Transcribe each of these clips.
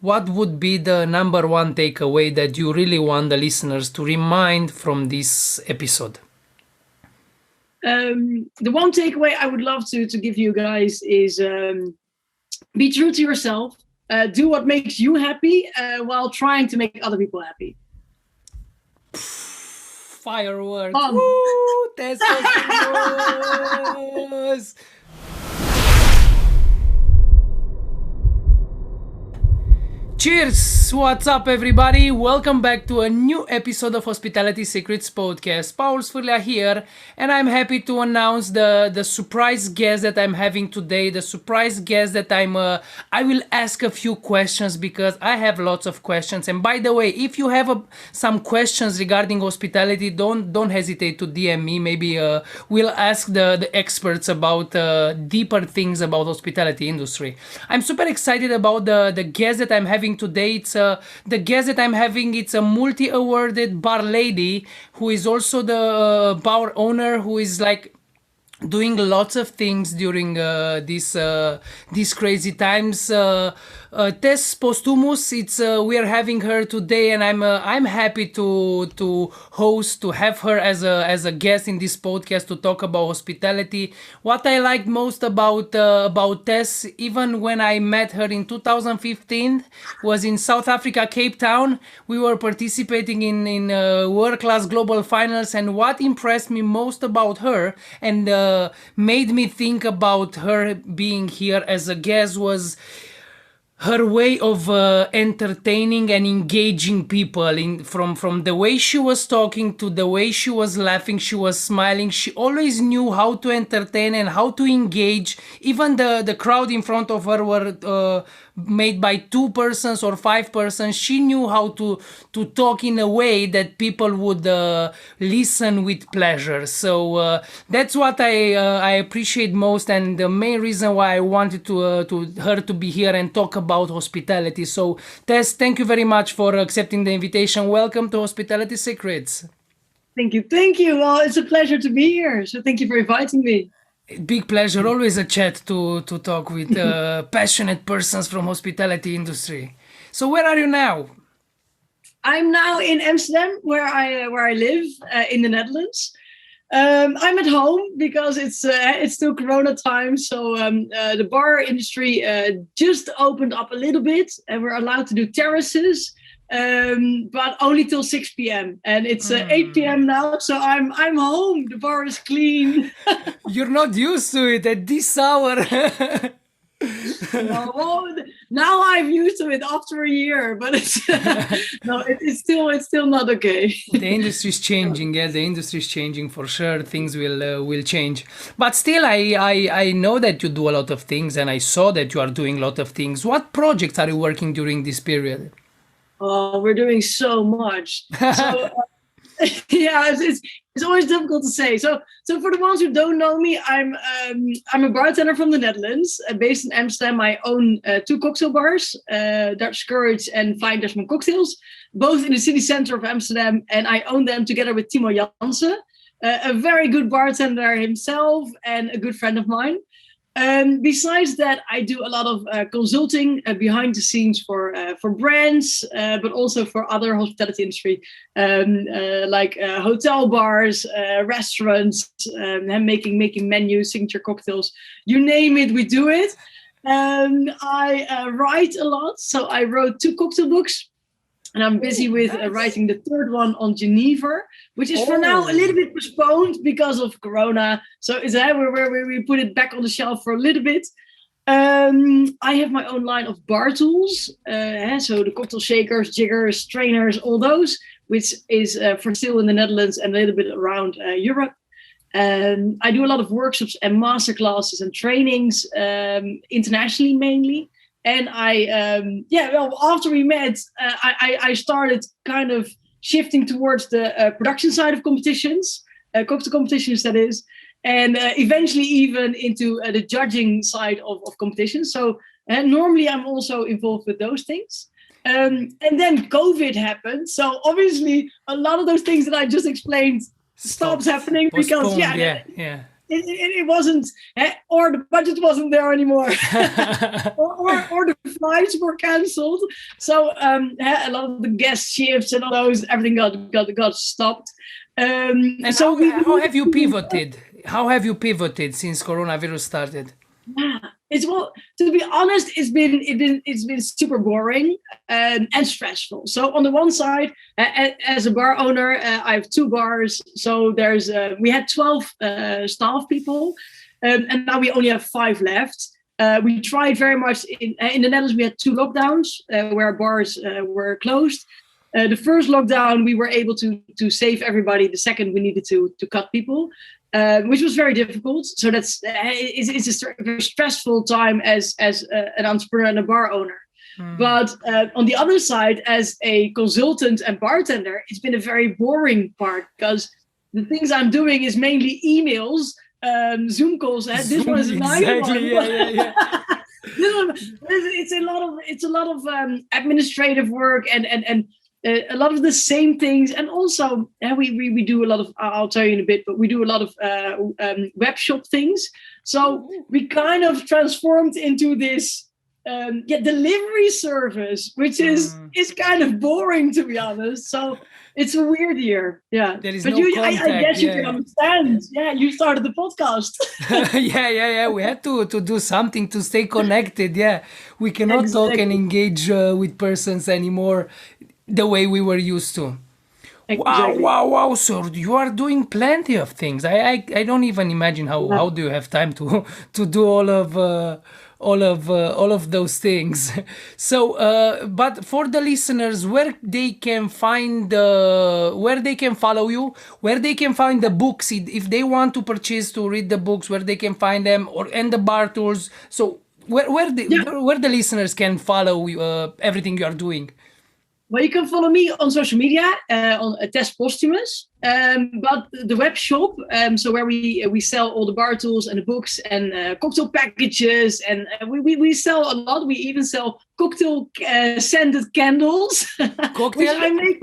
what would be the number one takeaway that you really want the listeners to remind from this episode? The one takeaway I would love to give you guys is be true to yourself. Do what makes you happy while trying to make other people happy. Fireworks! Woo! Tess Posthumus! Cheers! What's up, everybody? Welcome back to a new episode of Hospitality Secrets Podcast. Paul Sfârlea here, and I'm happy to announce the surprise guest that I'm having today. The surprise guest that I will ask a few questions because I have lots of questions. And by the way, if you have some questions regarding hospitality, don't hesitate to DM me. Maybe we'll ask the experts about deeper things about hospitality industry. I'm super excited about the guest that I'm having today. It's the guest that I'm having. It's a multi-awarded bar lady who is also the bar owner, who is like doing lots of things during these crazy times. Tess Posthumus, we are having her today, and I'm happy to have her as a guest in this podcast to talk about hospitality. What I liked most about Tess, even when I met her in 2015, was in South Africa, Cape Town. We were participating in World Class Global Finals, and what impressed me most about her and made me think about her being here as a guest was her way of entertaining and engaging people from the way she was talking to the way she was laughing, she was smiling. She always knew how to entertain and how to engage. Even the crowd in front of her were made by 2 persons or 5 persons. She knew how to talk in a way that people would listen with pleasure. So that's what I appreciate most, and the main reason why I wanted to her to be here and talk about hospitality. So Tess, thank you very much for accepting the invitation. Welcome to Hospitality Secrets. Thank you. Well, it's a pleasure to be here. So thank you for inviting me. Big pleasure. Always a chat to talk with passionate persons from hospitality industry. So where are you now? I'm now in Amsterdam, where I live in the Netherlands. I'm at home because it's still Corona time, so the bar industry just opened up a little bit, and we're allowed to do terraces, but only till 6 p.m. And it's 8 p.m. now, so I'm home. The bar is clean. You're not used to it at this hour. No, well, now I'm used to it after a year, but it's still not okay. The industry is changing. Yeah, the industry is changing for sure. Things will change, but still, I know that you do a lot of things, and I saw that you are doing a lot of things. What projects are you working during this period? Oh, we're doing so much. So, yeah, it's always difficult to say. So for the ones who don't know me, I'm a bartender from the Netherlands, based in Amsterdam. I own 2 cocktail bars, Dutch Courage and Flying Dutchmen Cocktails, both in the city center of Amsterdam, and I own them together with Timo Jansen, a very good bartender himself and a good friend of mine. Besides that, I do a lot of consulting behind the scenes for brands, but also for other hospitality industry, like hotel bars, restaurants, and making menus, signature cocktails, you name it, we do it. I write a lot, so I wrote 2 cocktail books. And I'm busy with writing the 3rd one on Geneva, which is for now a little bit postponed because of Corona. So it's where we put it back on the shelf for a little bit. I have my own line of bar tools. So the cocktail shakers, jiggers, strainers, all those, which is for sale in the Netherlands and a little bit around Europe. I do a lot of workshops and masterclasses and trainings internationally mainly. And after we met, I started kind of shifting towards the production side of competitions, cocktail competitions, that is, and eventually even into the judging side of competitions. So normally I'm also involved with those things. And then COVID happened. So obviously a lot of those things that I just explained stops happening because it wasn't, or the budget wasn't there anymore, or the flights were cancelled. So a lot of the guest shifts and all those, everything got stopped. And so how have you pivoted? How have you pivoted since coronavirus started? Yeah, to be honest, it's been super boring and stressful. So on the one side, as a bar owner, I have 2 bars. So we had 12 staff people, and now we only have 5 left. We tried very much in the Netherlands. We had 2 lockdowns where bars were closed. The first lockdown, we were able to save everybody. The second, we needed to cut people. Which was very difficult. So it's a very stressful time as an entrepreneur and a bar owner. But on the other side, as a consultant and bartender, it's been a very boring part because the things I'm doing is mainly emails, Zoom calls. This one is a nice one. Yeah. It's a lot of administrative work and a lot of the same things, and also we do a lot of. I'll tell you in a bit, but we do a lot of web shop things. So we kind of transformed into this delivery service, which is kind of boring, to be honest. So it's a weird year. Yeah, there is but no contact. I guess you can understand. Yeah, you started the podcast. yeah. We had to do something to stay connected. Yeah, we cannot talk and engage with persons anymore the way we were used to. Exactly. Wow. So you are doing plenty of things. I don't even imagine how do you have time to do all of those things. So but for the listeners, where they can find where they can follow you, where they can find the books, if they want to purchase to read the books, where they can find them, and the bar tours. So where the listeners can follow everything you are doing. Well, you can follow me on social media on Tess Posthumus, but the web shop, so where we sell all the bar tools and the books and cocktail packages, and we sell a lot. We even sell cocktail scented candles, which I make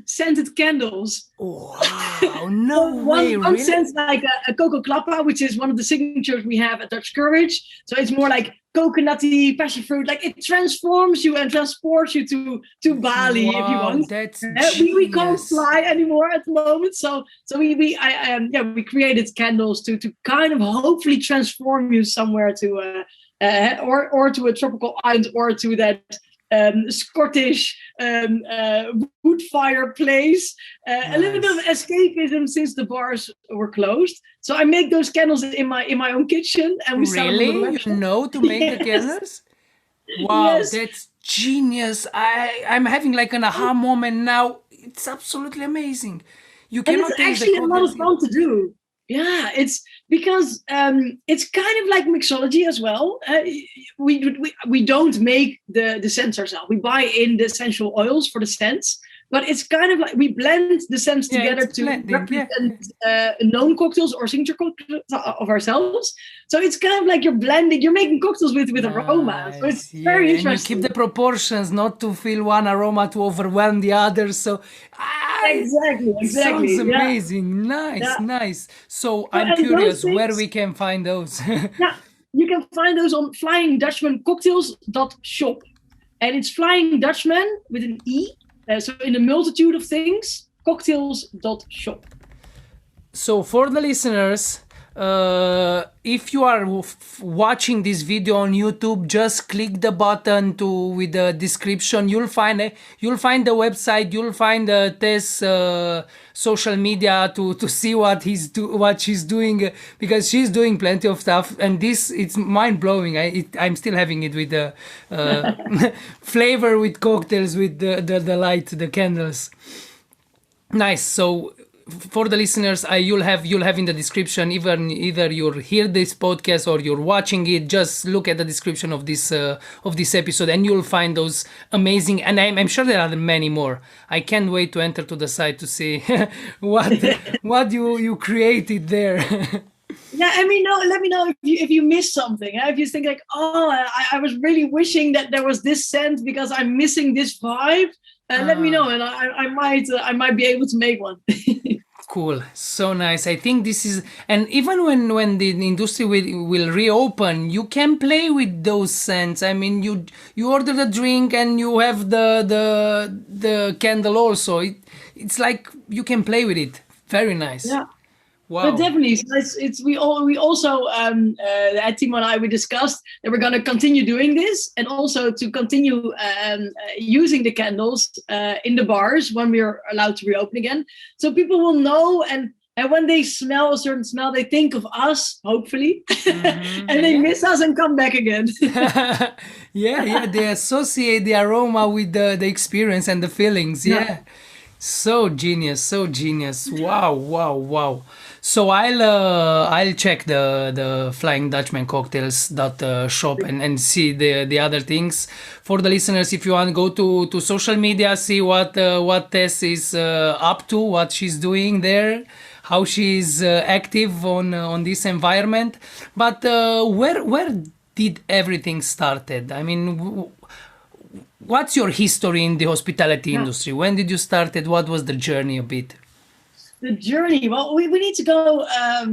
scented candles. Wow! No way! One scent's like a Coco Clappa, which is one of the signatures we have at Dutch Courage. So it's more like coconutty, passion fruit. Like it transforms you and transports you to Bali if you want. That's we can't fly anymore at the moment, so we created candles to kind of hopefully transform you somewhere to or to a tropical island or to that Scottish wood fireplace, a little bit of escapism since the bars were closed. So I make those candles in my own kitchen, and we sell them. Really? You know to make the candles? Wow, that's genius! I'm having like an aha moment now. It's absolutely amazing. You cannot. And it's actually a lot of fun to do. Yeah, it's because it's kind of like mixology as well. We don't make the scents ourselves. We buy in the essential oils for the scents, but it's kind of like we blend the scents together to represent known cocktails or signature cocktails of ourselves. So it's kind of like you're making cocktails with aroma. So it's very interesting. And you keep the proportions, not to feel one aroma to overwhelm the other. So exactly. Sounds amazing. Nice. So I'm curious where we can find those. Yeah, you can find those on Flying Dutchmen Cocktails.shop, and it's Flying Dutchman with an E. So in a multitude of things, cocktails.shop. So for the listeners, if you are watching this video on YouTube, just click the button with the description. You'll find the website. You'll find Tess social media to see what she's doing, because she's doing plenty of stuff, and it's mind blowing. I'm still having it with the flavor with cocktails with the light, the candles. Nice. So for the listeners, you'll have in the description, either you're hear this podcast or you're watching it, just look at the description of this episode and you'll find those amazing, and I'm sure there are many more. I can't wait to enter to the site to see what you created there. Yeah, let me know if you missed something. If you think like, I was really wishing that there was this scent because I'm missing this vibe. Let me know, and I might be able to make one. Cool, so nice. I think this is, and even when the industry will reopen, you can play with those scents. I mean, you order the drink and you have the candle also. It's like you can play with it. Very nice. Yeah. Wow. But definitely, so we also at Timo and I, we discussed that we're going to continue doing this, and also to continue using the candles in the bars when we are allowed to reopen again, so people will know, and when they smell a certain smell, they think of us, hopefully, and they miss us and come back again. yeah, they associate the aroma with the experience and the feelings. Yeah. So genius, so genius. Wow. So I'll check the Flying Dutchman Cocktails shop and see the other things. For the listeners, if you want, go to social media, see what Tess is up to, what she's doing there, how she's active on this environment. But where did everything started? I mean, what's your history in the hospitality industry? When did you start it? What was the journey a bit? The journey, well, we need to go a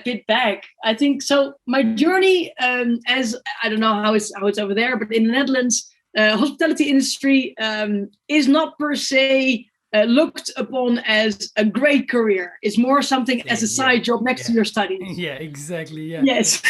bit back, I think. So my journey, as I don't know how it's over there, but in the Netherlands, hospitality industry is not per se looked upon as a great career. It's more something as a side job next to your studies. Yeah, exactly. Yeah. Yes.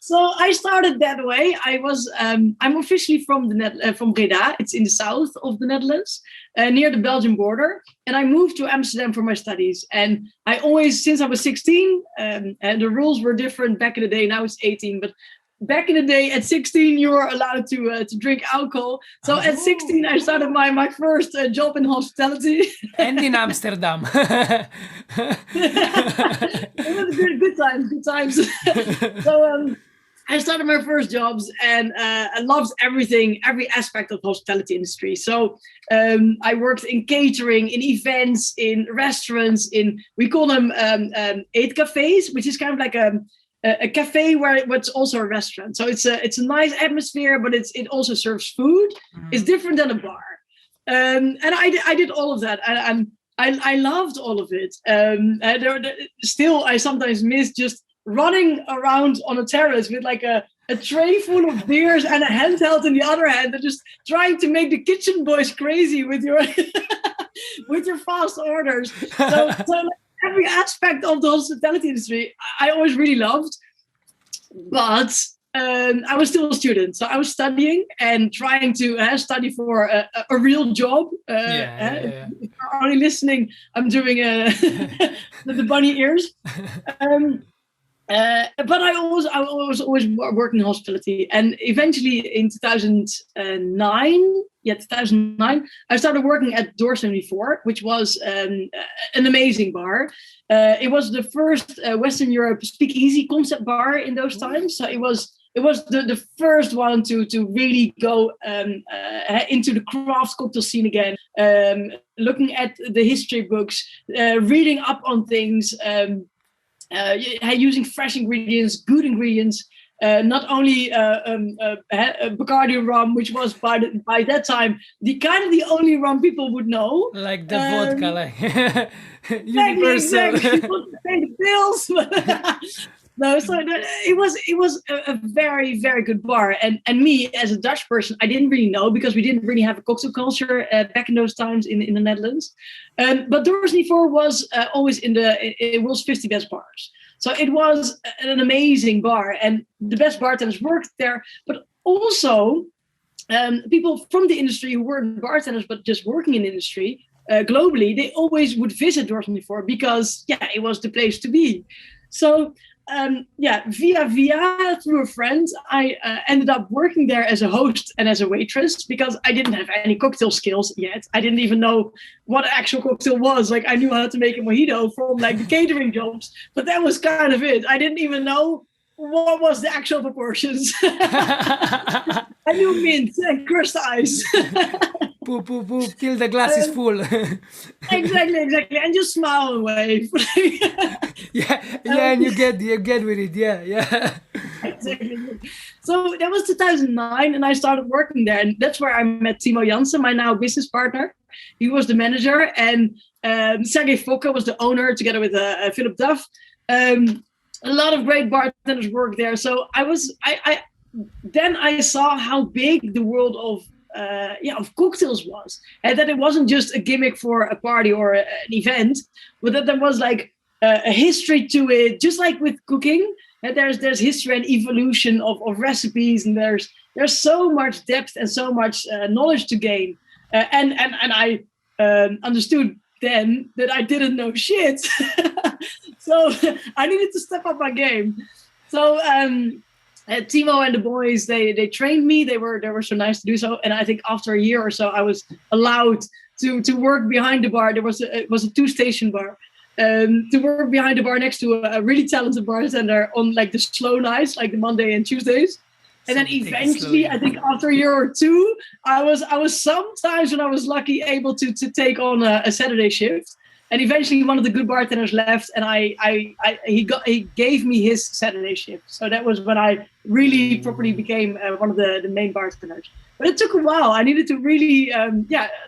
So I started that way. I'm officially from from Breda. It's in the south of the Netherlands, near the Belgian border. And I moved to Amsterdam for my studies. And I always, since I was 16, and the rules were different back in the day. Now it's 18, but back in the day, at 16, you were allowed to drink alcohol. So at 16, I started my first job in hospitality. And in Amsterdam. It was good times. So I started my first jobs, and I loved every aspect of the hospitality industry. So I worked in catering, in events, in restaurants, we call them eat cafes, which is kind of like a cafe where it's also a restaurant. So it's a nice atmosphere, but it also serves food. It's different than a bar. And I did all of that, and I loved all of it. Still, I sometimes miss just running around on a terrace with like a tray full of beers and a handheld in the other hand, and just trying to make the kitchen boys crazy with your with your fast orders. So every aspect of the hospitality industry, I always really loved. But I was still a student, so I was studying and trying to study for a real job. If you're only listening, I'm doing the bunny ears. But I was always working in hospitality, and eventually in 2009, I started working at Door 74, which was an amazing bar. It was the first Western Europe speakeasy concept bar in those times. So it was the first one to really go into the craft cocktail scene again, looking at the history books, reading up on things. Using fresh ingredients, good ingredients, not only Bacardi rum, which was by that time the only rum people would know, like the vodka, like universal. Exactly. Pay the bills. No, so it was a very, very good bar, and me as a Dutch person, I didn't really know, because we didn't really have a cocktail culture back in those times in the Netherlands. But Doors 94 was always in the world's 50 best bars, so it was an amazing bar, and the best bartenders worked there. But also people from the industry who weren't bartenders but just working in the industry globally, they always would visit Doors 94 because it was the place to be. So. Via through a friend, I ended up working there as a host and as a waitress, because I didn't have any cocktail skills yet. I didn't even know what an actual cocktail was. Like, I knew how to make a mojito from like the catering jobs, but that was kind of it. I didn't even know what was the actual proportions. I knew mint and crushed ice. Poop, till the glass is full. Exactly, and just smile and wave. And you get with it, Exactly. So that was 2009, and I started working there, and that's where I met Timo Jansen, my now business partner. He was the manager, and Sergei Foka was the owner, together with Philip Duff. A lot of great bartenders worked there. So then I saw how big the world of cocktails was, and that it wasn't just a gimmick for a party or an event, but that there was like a history to it, just like with cooking. And there's history and evolution of recipes, and there's so much depth and so much knowledge to gain. And I understood then that I didn't know shit, so I needed to step up my game. So Timo and the boys, they trained me. They were so nice to do so. And I think after a year or so, I was allowed to work behind the bar. It was a 2-station bar. To work behind the bar next to a really talented bartender on like the slow nights, like the Monday and Tuesdays. And then eventually, I think after a year or two, I was sometimes, when I was lucky, able to take on a Saturday shift. And eventually, one of the good bartenders left, and he gave me his Saturday shift. So that was when I really properly became one of the main bartenders. But it took a while. I needed to really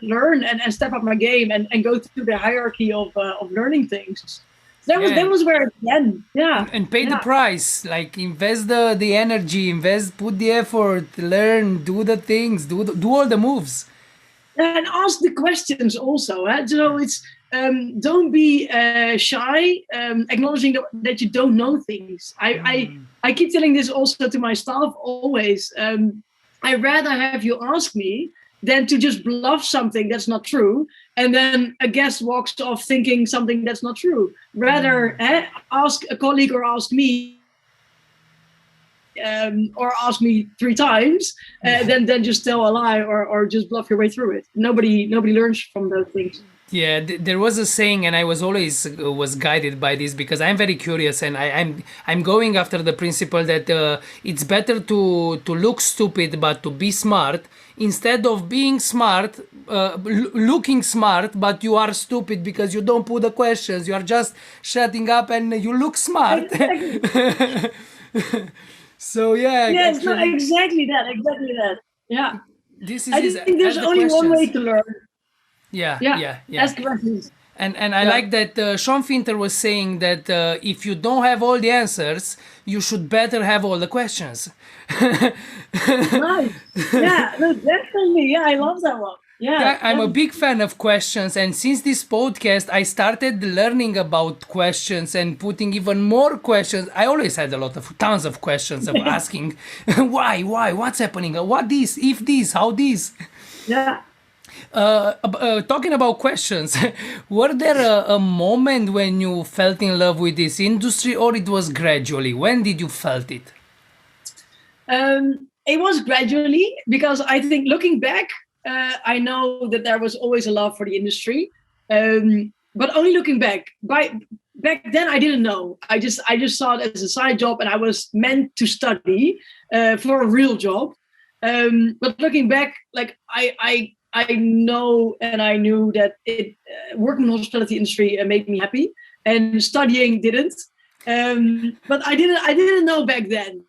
learn and step up my game and go through the hierarchy of learning things. So that was where it began. Yeah. And pay the price. Like invest the energy, put the effort, learn, do the things, do all the moves. And ask the questions also. So it's don't be shy, acknowledging that you don't know things. I keep telling this also to my staff always. I'd rather have you ask me than to just bluff something that's not true, and then a guest walks off thinking something that's not true. Rather, ask a colleague or ask me, or ask me 3 times, then just tell a lie or just bluff your way through it. Nobody learns from those things. Yeah, there was a saying, and I was always guided by this because I'm very curious, and I'm going after the principle that it's better to look stupid but to be smart, instead of being smart, looking smart, but you are stupid because you don't put the questions. You are just shutting up and you look smart. Exactly. So yeah. Yeah, it's not exactly that. Yeah. I think there's only one way to learn. Yeah. Ask questions. And I like that Sean Finter was saying that if you don't have all the answers, you should better have all the questions. Nice. Yeah, no, definitely. Yeah, I love that one. Yeah, I'm a big fan of questions, and since this podcast, I started learning about questions and putting even more questions. I always had tons of questions of asking, why, what's happening, what this, if this, how this. Yeah. Talking about questions, were there a moment when you felt in love with this industry, or it was gradually? When did you felt it? It was gradually, because I think looking back, I know that there was always a love for the industry, but only looking back. Back then, I didn't know. I just saw it as a side job, and I was meant to study for a real job. But looking back, like I know and I knew that working in the hospitality industry made me happy, and studying didn't. But I didn't know back then.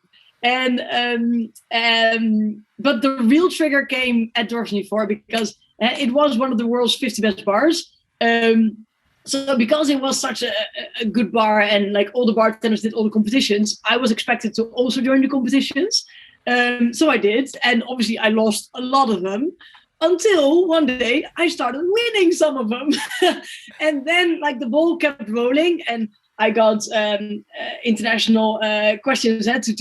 But the real trigger came at Difford, because it was one of the world's 50 best bars. So because it was such a good bar, and like all the bartenders did all the competitions, I was expected to also join the competitions. So I did, and obviously I lost a lot of them, until one day I started winning some of them. And then like the ball kept rolling, and I got international questions to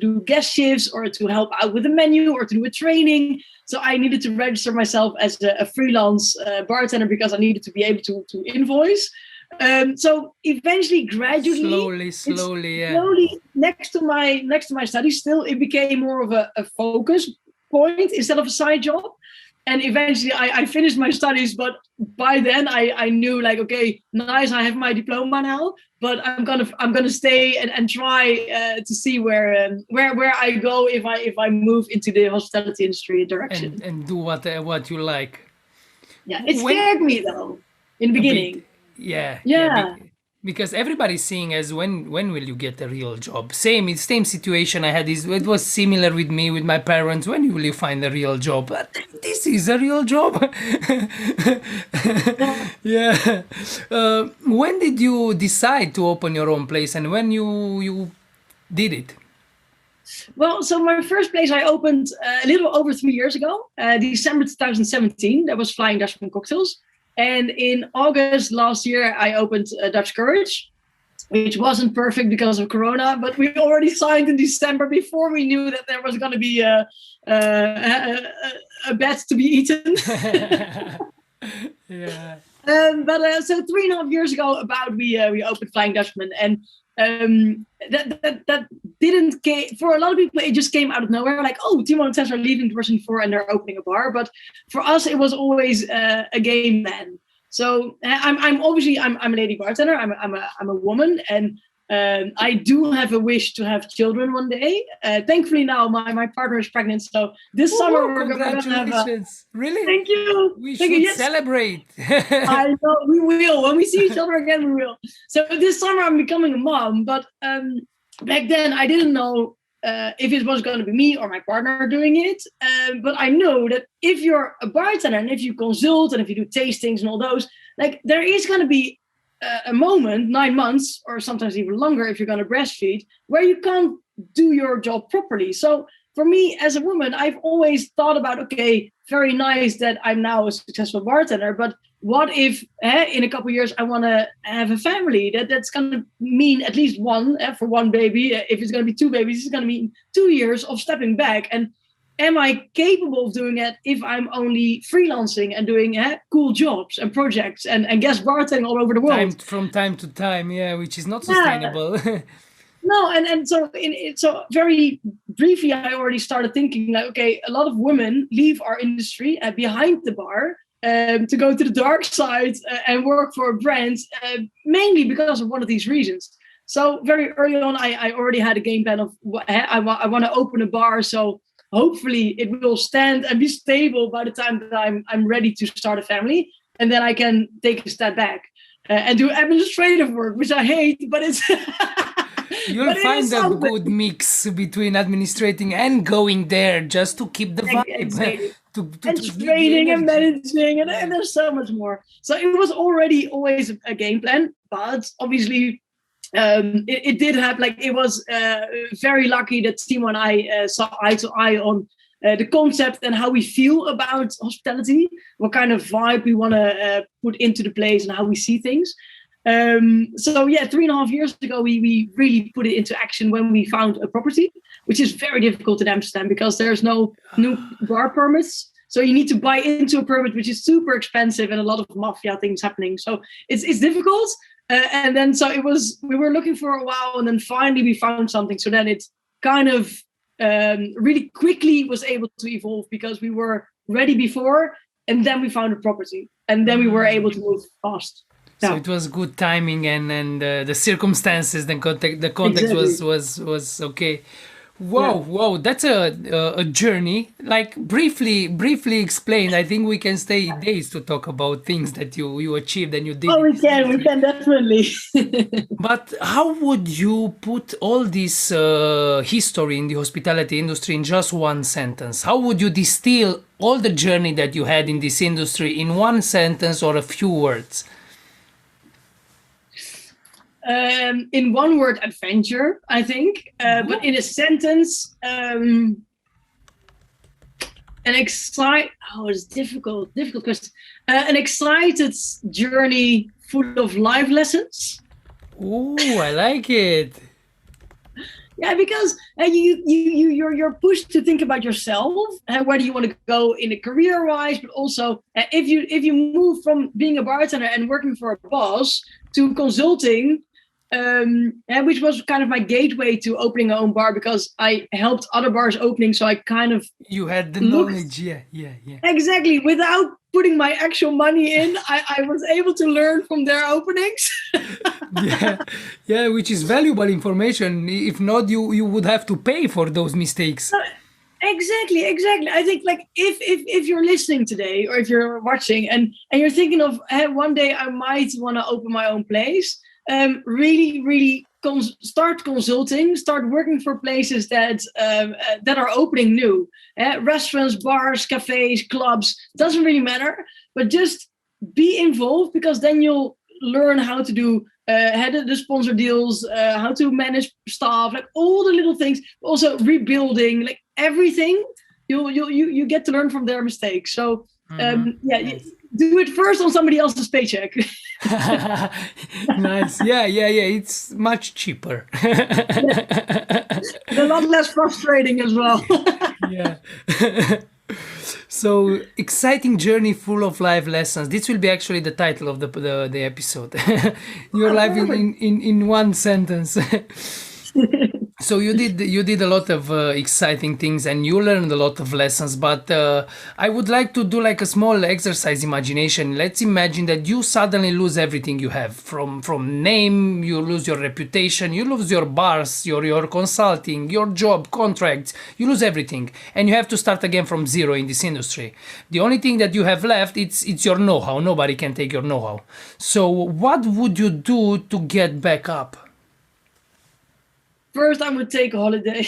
do guest shifts, or to help out with the menu, or to do a training. So I needed to register myself as a freelance bartender, because I needed to be able to invoice. So eventually, gradually, slowly, next to my studies, still it became more of a focus point instead of a side job. And eventually I finished my studies, but by then I knew, like, okay, nice, I have my diploma now, but I'm gonna stay and try to see where I go if I move into the hospitality industry direction and do what you like. Yeah, it scared me though in the beginning. Yeah. Because everybody's seeing as when will you get a real job? Same situation I had. It was similar with me with my parents. When will you find a real job? But this is a real job. Yeah. When did you decide to open your own place, and when you did it? Well, so my first place I opened a little over 3 years ago, December 2017. That was Flying Dutchmen Cocktails. And in August last year, I opened Dutch Courage, which wasn't perfect because of Corona, but we already signed in December before we knew that there was going to be a bat to be eaten. Yeah. So 3.5 years ago, we opened Flying Dutchman, and that didn't came for a lot of people. It just came out of nowhere, like, oh, Timo and Tess are leaving 2024 and they're opening a bar. But for us, it was always a game plan. So I'm obviously a lady bartender. I'm a woman, and I do have a wish to have children one day. Thankfully now my partner is pregnant, so this summer we're going to have Really? Thank you. We should celebrate. I know we will. When we see each other again, we will. So this summer I'm becoming a mom, but back then I didn't know if it was going to be me or my partner doing it. But I know that if you're a bartender and if you consult and if you do tastings and all those, like there is going to be a moment, 9 months or sometimes even longer if you're going to breastfeed, where you can't do your job properly. So for me as a woman, I've always thought about, okay, very nice that I'm now a successful bartender, but what if in a couple of years I want to have a family? That's going to mean at least one for one baby. If it's going to be two babies, it's going to mean 2 years of stepping back. And am I capable of doing it if I'm only freelancing and doing cool jobs and projects and guest bartending all over the world? From time to time, yeah, which is not sustainable. No, and so so very briefly, I already started thinking like, okay, a lot of women leave our industry behind the bar to go to the dark side and work for brands, mainly because of one of these reasons. So very early on, I already had a game plan of I want to open a bar, so hopefully it will stand and be stable by the time that I'm ready to start a family, and then I can take a step back and do administrative work, which I hate, but it's. You'll find a good mix between administrating and going there just to keep the vibe. Exactly. And training and managing and there's so much more. So it was already always a game plan, but obviously it did have, like, it was very lucky that Timo and I saw eye to eye on the concept and how we feel about hospitality, what kind of vibe we want to put into the place and how we see things. So yeah, 3.5 years ago, we really put it into action when we found a property, which is very difficult in Amsterdam because there's no new bar permits. So you need to buy into a permit, which is super expensive and a lot of mafia things happening. So it's difficult. And then so we were looking for a while, and then finally we found something. So then it kind of really quickly was able to evolve because we were ready before, and then we found a property, and then we were able to move fast. So it was good timing and the circumstances, the context exactly. was okay. Wow, that's a journey. Like briefly explained. I think we can stay days to talk about things that you achieved and you did. Oh, we can definitely. But how would you put all this history in the hospitality industry in just one sentence? How would you distill all the journey that you had in this industry in one sentence or a few words? In one word, adventure, I think. But in a sentence, it's difficult question. An excited journey full of life lessons. Oh, I like it. Yeah, because you're pushed to think about yourself, where do you want to go in a career-wise, but also if you move from being a bartender and working for a boss to consulting, which was kind of my gateway to opening my own bar because I helped other bars opening, so I kind of you had the knowledge, yeah. Exactly, without putting my actual money in, I was able to learn from their openings. yeah, which is valuable information. If not, you would have to pay for those mistakes. Exactly. I think, like, if you're listening today or if you're watching and you're thinking of one day I might want to open my own place, really start consulting, start working for places that are opening new. Restaurants, bars, cafes, clubs, doesn't really matter, but just be involved, because then you'll learn how to do the sponsor deals, how to manage staff, like all the little things, also rebuilding, like everything. You get to learn from their mistakes. So nice. Do it first on somebody else's paycheck. Nice. Yeah. It's much cheaper. A lot less frustrating as well. Yeah. So exciting journey full of life lessons. This will be actually the title of the episode. Your life in one sentence. So you did a lot of exciting things, and you learned a lot of lessons, but I would like to do like a small exercise imagination. Let's imagine that you suddenly lose everything you have, from name, you lose your reputation, you lose your bars, your consulting, your job, contracts, you lose everything, and you have to start again from zero in this industry. The only thing that you have left, it's your know-how. Nobody can take your know-how. So what would you do to get back up? First, I would take a holiday.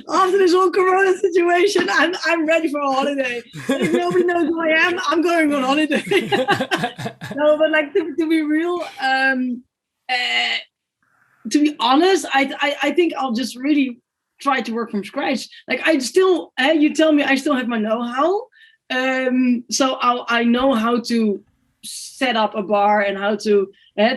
After this whole Corona situation, I'm ready for a holiday. If nobody knows who I am, I'm going on holiday. No, but like to be real, to be honest, I think I'll just really try to work from scratch. Like you tell me I still have my know-how, so I know how to set up a bar and how to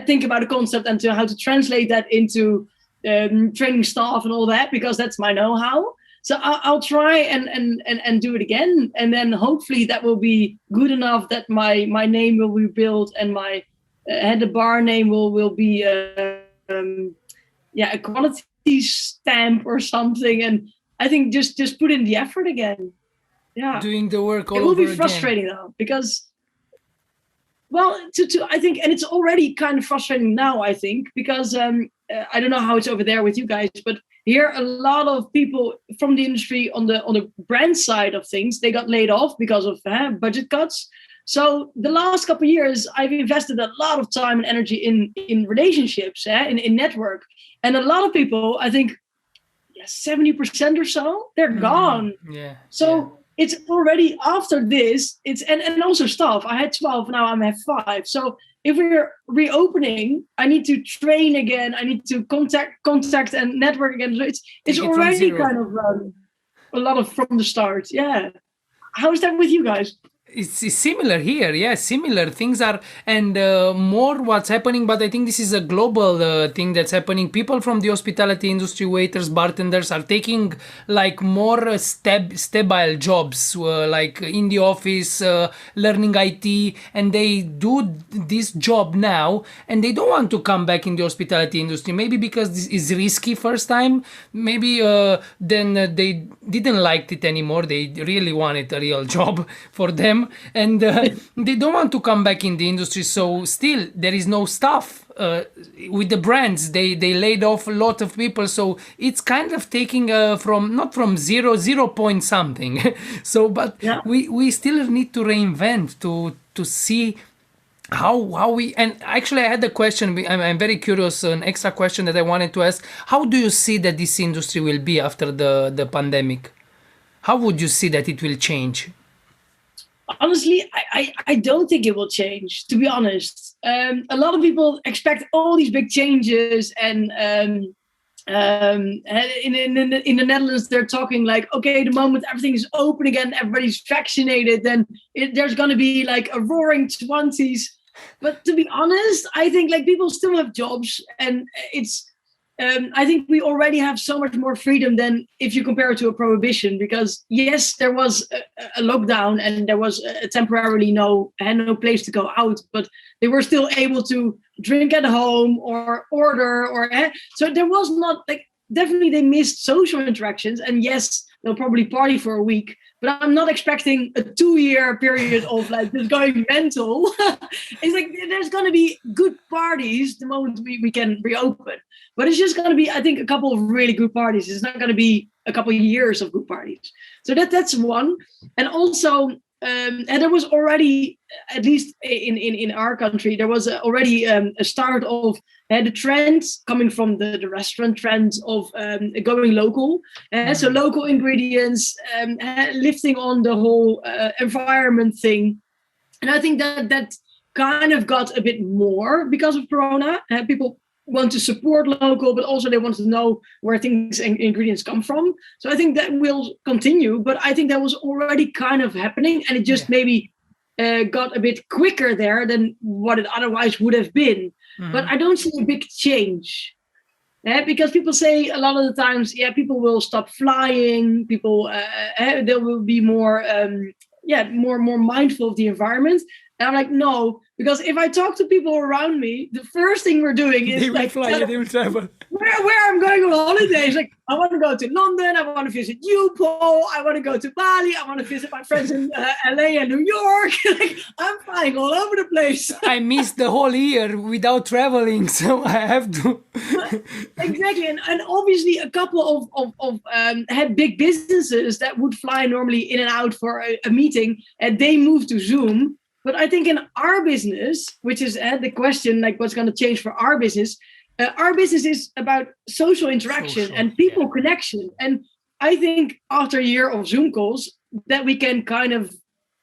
think about a concept and how to translate that into training staff and all that, because that's my know-how. So I'll try and do it again, and then hopefully that will be good enough that my name will be built, and my the bar name will be a quality stamp or something. And I think just put in the effort again. Yeah, doing the work all over again. It will be frustrating though, because. Well, I think, and it's already kind of frustrating now, I think, because I don't know how it's over there with you guys, but here a lot of people from the industry on the brand side of things, they got laid off because of budget cuts. So the last couple of years, I've invested a lot of time and energy in relationships, in network, and a lot of people, I think, 70% or so, they're gone. Yeah. So. It's already after this. And also staff. I had 12, now I have 5. So if we're reopening, I need to train again. I need to contact and network again. So it's already kind of a lot of from the start. Yeah. How is that with you guys? It's similar here, yeah, similar things are, and more what's happening, but I think this is a global thing that's happening. People from the hospitality industry, waiters, bartenders, are taking like more stable jobs, like in the office, learning IT, and they do this job now, and they don't want to come back in the hospitality industry, maybe because this is risky first time, maybe then they didn't like it anymore, they really wanted a real job for them. And they don't want to come back in the industry, so still there is no staff with the brands. They laid off a lot of people, so it's kind of taking from not from zero point something. So but yeah. we still need to reinvent to see how we, and actually I had a question, I'm very curious, an extra question that I wanted to ask. How do you see that this industry will be after the pandemic? How would you see that it will change? Honestly, I don't think it will change, to be honest. A lot of people expect all these big changes, and in the Netherlands, they're talking like, okay, the moment everything is open again, everybody's vaccinated, then there's going to be like a roaring 20s. But to be honest, I think like people still have jobs, and it's I think we already have so much more freedom than if you compare it to a prohibition, because yes, there was a lockdown and there was temporarily no place to go out, but they were still able to drink at home or order so there was not like, definitely they missed social interactions, and yes, they'll probably party for a week, but I'm not expecting a 2-year period of like just going mental. It's like there's going to be good parties the moment we can reopen. But it's just going to be, I think, a couple of really good parties. It's not going to be a couple of years of good parties. So that's one. And also, and there was already, at least in our country, there was already a start of the trends coming from the restaurant trends of going local. So local ingredients, lifting on the whole environment thing. And I think that kind of got a bit more because of Corona. People want to support local, but also they want to know where things and ingredients come from. So I think that will continue, but I think that was already kind of happening, and it just maybe got a bit quicker there than what it otherwise would have been. But I don't see a big change. Because people say a lot of the times, people will stop flying. People, they will be more mindful of the environment. And I'm like, no, because if I talk to people around me, the first thing we're doing is they will fly, they will travel. Where I'm going on holidays. Like, I want to go to London. I want to visit you, Paul. I want to go to Bali. I want to visit my friends in LA and New York. Like, I'm flying all over the place. I missed the whole year without traveling, so I have to. Exactly, and obviously a couple of had big businesses that would fly normally in and out for a meeting, and they moved to Zoom. But I think in our business, which is the question, like what's going to change for our business is about social interaction and people connection. And I think after a year of Zoom calls, that we can kind of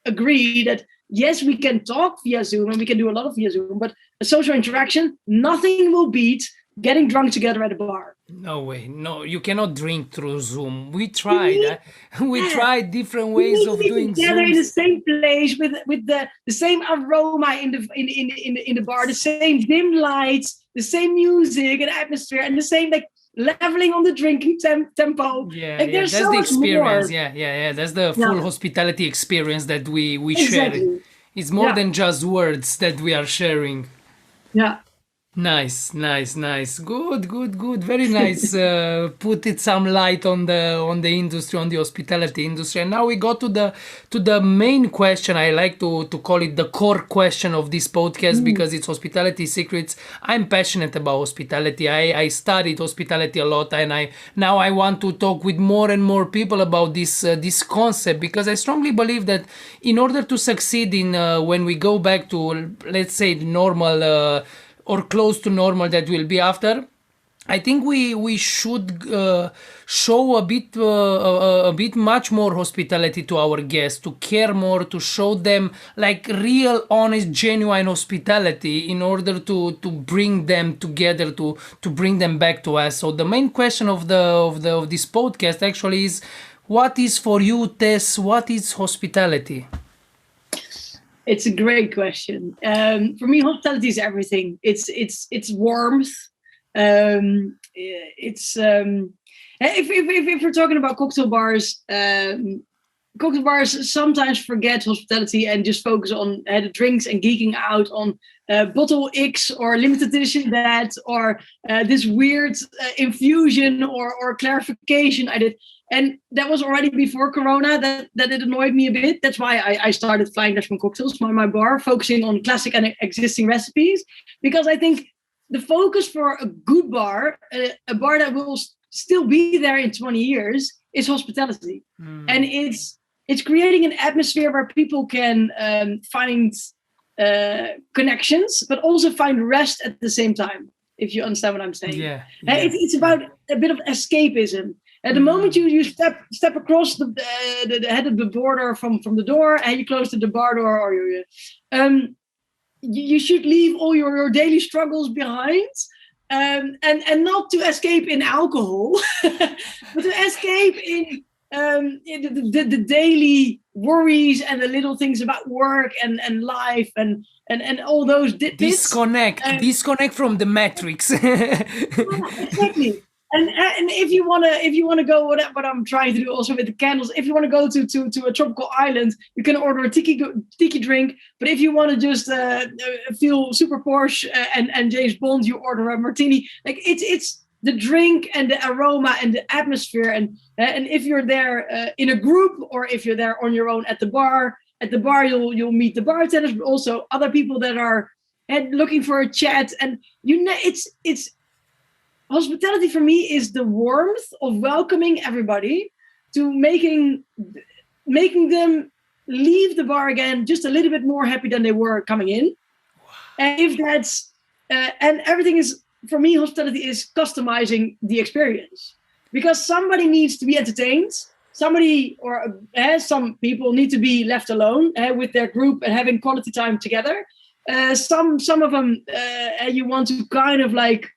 agree that, yes, we can talk via Zoom and we can do a lot of via Zoom, but a social interaction, nothing will beat getting drunk together at a bar. No way. No, you cannot drink through Zoom. We tried. We tried different ways of doing together Zooms. in the same place with the same aroma in the bar, the same dim lights, the same music and atmosphere, and the same like leveling on the drinking tempo. That's so the experience. More. That's the full hospitality experience that we exactly. share. It's more than just words that we are sharing. Yeah. Nice. Good. Very nice. Put it some light on the industry, on the hospitality industry. And now we go to the main question. I like to call it the core question of this podcast because it's hospitality secrets. I'm passionate about hospitality. I studied hospitality a lot, and I want to talk with more and more people about this concept, because I strongly believe that in order to succeed in when we go back to, let's say, normal or close to normal that will be after, I think we should show a bit much more hospitality to our guests, to care more, to show them like real, honest, genuine hospitality in order to bring them together, to bring them back to us. So the main question of this podcast actually is, what is for you, Tess? What is hospitality? It's a great question. For me, hospitality is everything. It's warmth. If we're talking about cocktail bars sometimes forget hospitality and just focus on the drinks and geeking out on bottle X or limited edition that, or this weird infusion or clarification I did. And that was already before Corona, that it annoyed me a bit. That's why I started Flying Dutchmen Cocktails, my bar, focusing on classic and existing recipes. Because I think the focus for a good bar, a bar that will still be there in 20 years, is hospitality. And it's creating an atmosphere where people can find connections, but also find rest at the same time, if you understand what I'm saying. It's about a bit of escapism. At the moment you step across the head of the border from the door, and you close the bar door, or you should leave all your daily struggles behind, and not to escape in alcohol, but to escape in the daily worries and the little things about work and life and all those disconnect from the matrix. Exactly. And if you wanna go, what I'm trying to do also with the candles, if you want to go to a tropical island, you can order a tiki drink. But if you want to just feel super Porsche and James Bond, you order a martini. Like it's the drink and the aroma and the atmosphere. And if you're there in a group, or if you're there on your own at the bar you'll meet the bartenders, but also other people that are looking for a chat. And it's hospitality for me is the warmth of welcoming everybody, to making them leave the bar again just a little bit more happy than they were coming in. And if that's and everything is, for me, hospitality is customizing the experience, because somebody needs to be entertained. Somebody or some people need to be left alone with their group and having quality time together. Some of them you want to kind of like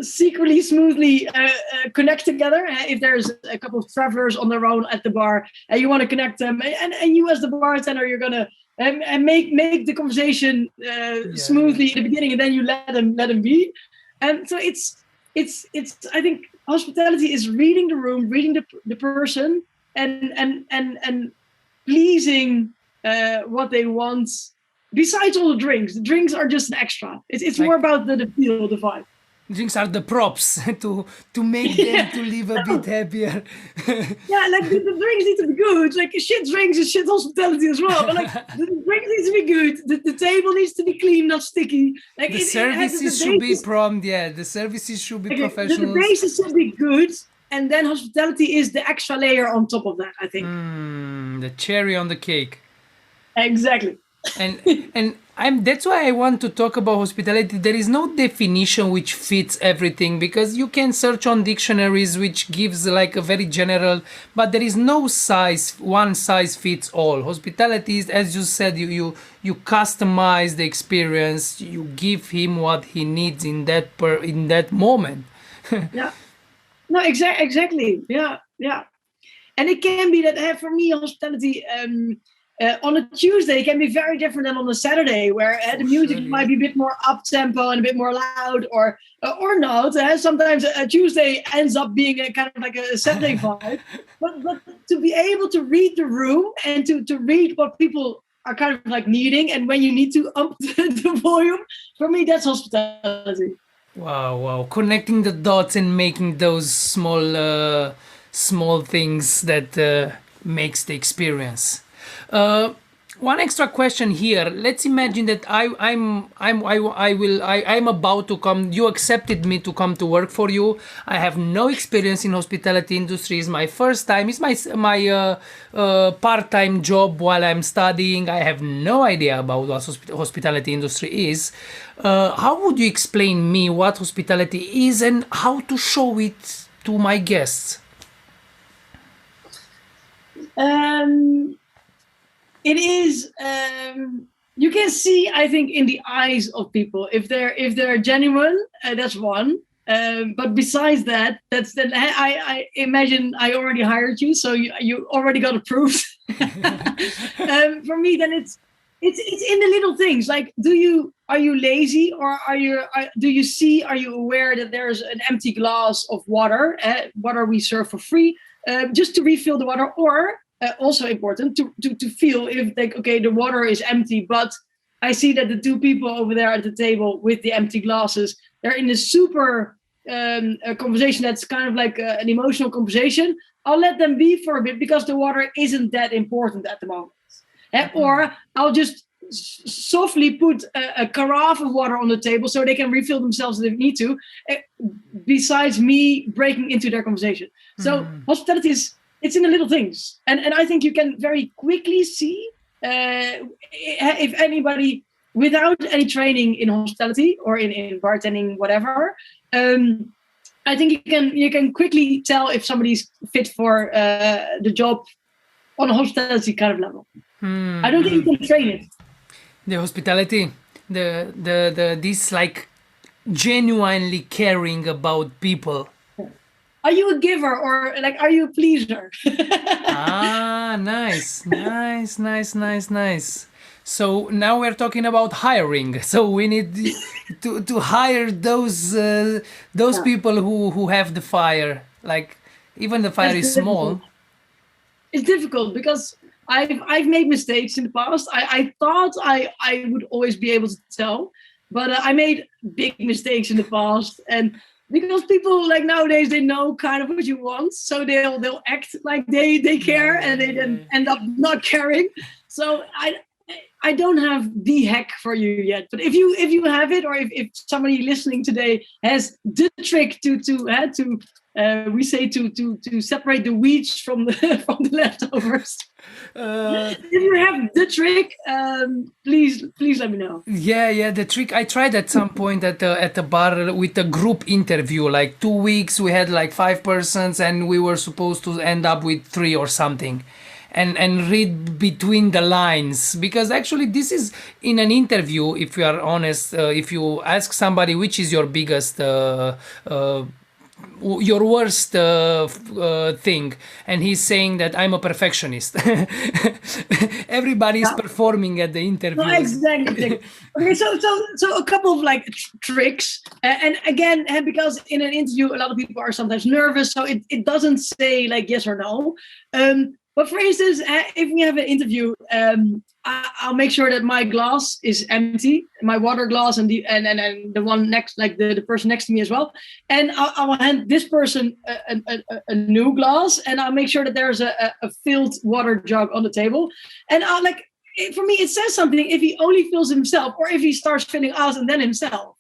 secretly, smoothly connect together. If there's a couple of travelers on their own at the bar, you want to connect them, and you as the bartender, you're gonna and make the conversation smoothly in the beginning, and then you let them be. And so it's I think hospitality is reading the room, reading the person, and pleasing what they want. Besides all the drinks are just an extra. It's like, more about the feel, the vibe. Drinks are the props to make them to live a bit happier. Yeah, like the drinks need to be good. Like shit drinks is shit hospitality as well. But like the drinks needs to be good. The table needs to be clean, not sticky. Like the services should be prompt. Yeah, the services should be professional. The basis should be good, and then hospitality is the extra layer on top of that, I think. The cherry on the cake. Exactly. And that's why I want to talk about hospitality. There is no definition which fits everything, because you can search on dictionaries which gives like a very general, but there is no one size fits all. Hospitality is, as you said, you customize the experience, you give him what he needs in that moment. Yeah. No, exactly. Yeah. And it can be that for me, hospitality on a Tuesday can be very different than on a Saturday, where the music might be a bit more up tempo and a bit more loud, or not. Sometimes a Tuesday ends up being a kind of like a Saturday vibe. But to be able to read the room and to read what people are kind of like needing, and when you need to up the volume, for me that's hospitality. Wow! Connecting the dots and making those small things that makes the experience. One extra question here. Let's imagine that I'm about to come. You accepted me to come to work for you. I have no experience in hospitality industry. It's my first time. It's my part-time job while I'm studying. I have no idea about what hospitality industry is. How would you explain me what hospitality is and how to show it to my guests? It is. You can see, I think, in the eyes of people if they're genuine. That's one. But besides that, that's then. I imagine I already hired you, so you already got approved. For me, then it's in the little things. Like, are you lazy, or are you aware that there's an empty glass of water? Water we serve for free, just to refill the water, or also important to feel if the water is empty, but I see that the two people over there at the table with the empty glasses, they're in a super conversation that's kind of like an emotional conversation. I'll let them be for a bit because the water isn't that important at the moment. Or I'll just softly put a carafe of water on the table so they can refill themselves if they need to, besides me breaking into their conversation. So hospitality is, it's in the little things. And I think you can very quickly see if anybody, without any training in hospitality or in bartending, whatever, I think you can quickly tell if somebody's fit for the job on a hospitality kind of level. I don't think you can train it. The hospitality, this like genuinely caring about people. Are you a giver, or like, are you a pleaser? Nice. So now we're talking about hiring. So we need to hire those people who have the fire. Like, even the fire is small. It's difficult because I've made mistakes in the past. I thought I would always be able to tell, but I made big mistakes in the past. And because people like nowadays, they know kind of what you want, so they'll act like they care, and they then end up not caring. So I don't have the hack for you yet, but if you have it, or if somebody listening today has the trick to separate the weeds from the from the leftovers. If you have the trick, please let me know. Yeah, the trick I tried at some point at the bar with a group interview, like 2 weeks. We had like 5 persons, and we were supposed to end up with 3 or something, and read between the lines, because actually this is in an interview. If you are honest, if you ask somebody which is your biggest your worst thing, and he's saying that I'm a perfectionist. Everybody is performing at the interview. No, exactly. Okay, so a couple of like tricks, and again, because in an interview a lot of people are sometimes nervous, so it doesn't say like yes or no. But for instance, if we have an interview, I'll make sure that my glass is empty, my water glass, and the one next, like the person next to me as well. And I'll hand this person a new glass, and I'll make sure that there's a filled water jug on the table. And I'll for me, it says something if he only fills himself, or if he starts filling us and then himself.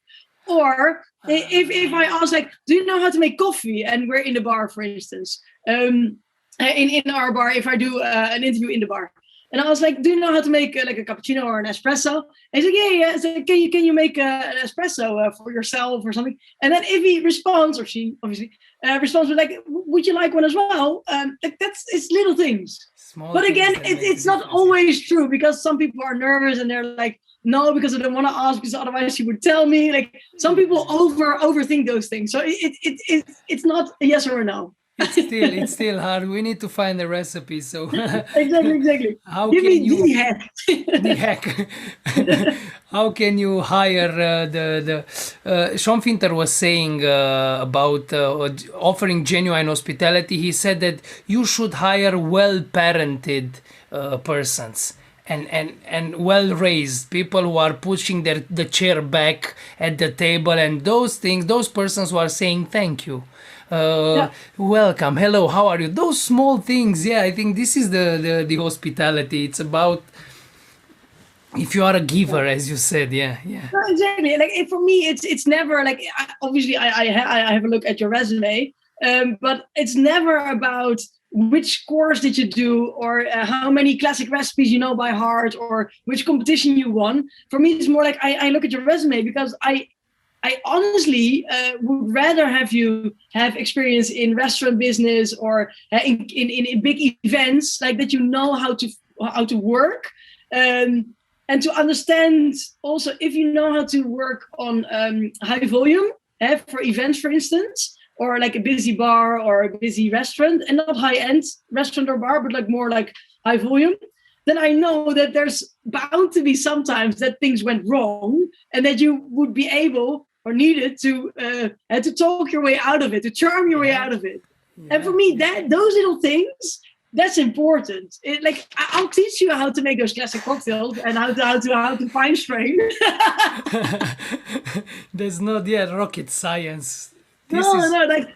Or if I ask, like, do you know how to make coffee? And we're in the bar, for instance. In our bar, if I do an interview in the bar, and I was like, do you know how to make like a cappuccino or an espresso? And he's like, yeah. So can you make an espresso for yourself or something? And then if he responds, or she obviously responds with like, would you like one as well? It's little things. Small but again, it's not always true, because some people are nervous and they're like, no, because I don't want to ask, because otherwise she would tell me. Like, some people overthink those things. So it's not a yes or a no. It's still hard. We need to find a recipe. So exactly. How Give can me you the hack? The hack? How can you hire the Sean Finter was saying about offering genuine hospitality. He said that you should hire well-parented persons. And well-raised people who are pushing the chair back at the table, and those persons who are saying thank you. Welcome, hello, how are you? Those small things, I think this is the hospitality. It's about if you are a giver, as you said, No, exactly. Like, for me, it's never like, obviously I have a look at your resume, but it's never about which course did you do, or how many classic recipes you know by heart, or which competition you won. For me, it's more like I look at your resume, because I honestly would rather have you have experience in restaurant business, or in big events, like that, you know how to work, and to understand also if you know how to work on high volume for events, for instance, or like a busy bar or a busy restaurant, and not high-end restaurant or bar, but like more like high volume. Then I know that there's bound to be sometimes that things went wrong, and that you would be able or needed to talk your way out of it, to charm your way out of it. And for me, those little things, that's important. I'll teach you how to make those classic cocktails, and how to fine strain. There's not yet rocket science. No, like,